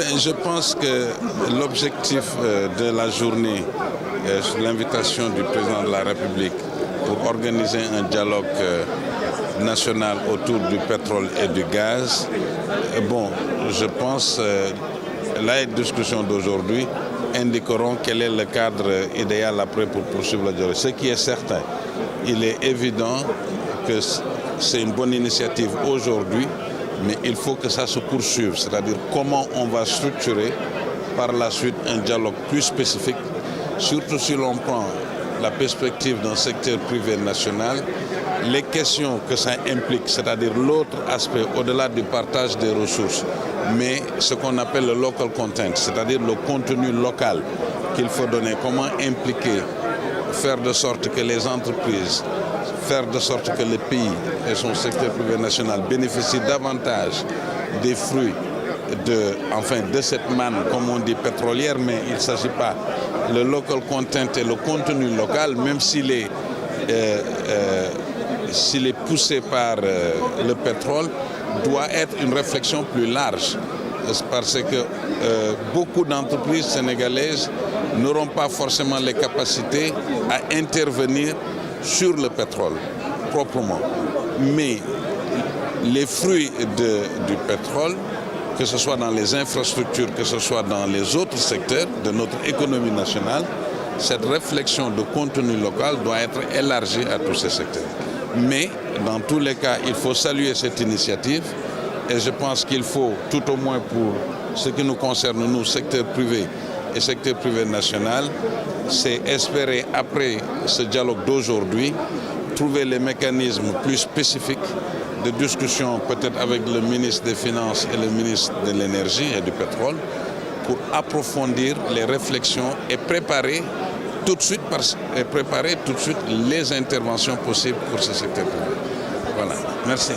Je pense que l'objectif de la journée, sur l'invitation du président de la République pour organiser un dialogue national autour du pétrole et du gaz, je pense la discussion d'aujourd'hui indiqueront quel est le cadre idéal après pour poursuivre le dialogue. Ce qui est certain, il est évident que c'est une bonne initiative aujourd'hui, mais il faut que ça se poursuive, c'est-à-dire comment on va structurer par la suite un dialogue plus spécifique, surtout si l'on prend la perspective d'un secteur privé national, les questions que ça implique, c'est-à-dire l'autre aspect au-delà du partage des ressources, mais ce qu'on appelle le local content, c'est-à-dire le contenu local qu'il faut donner, comment impliquer, faire de sorte que les entreprises, faire de sorte que le pays et son secteur privé national bénéficient davantage des fruits de cette manne, comme on dit, pétrolière, mais il ne s'agit pas. Le local content et le contenu local, même s'il est poussé par le pétrole, doit être une réflexion plus large. Parce que beaucoup d'entreprises sénégalaises n'auront pas forcément les capacités à intervenir sur le pétrole proprement. Mais les fruits du pétrole, que ce soit dans les infrastructures, que ce soit dans les autres secteurs de notre économie nationale, cette réflexion de contenu local doit être élargie à tous ces secteurs. Mais dans tous les cas, il faut saluer cette initiative et je pense qu'il faut, tout au moins pour ce qui nous concerne, nous, secteur privé et secteur privé national, c'est espérer, après ce dialogue d'aujourd'hui, trouver les mécanismes plus spécifiques de discussion, peut-être avec le ministre des Finances et le ministre de l'Énergie et du Pétrole, pour approfondir les réflexions et préparer tout de suite les interventions possibles pour ce secteur privé. Voilà, merci.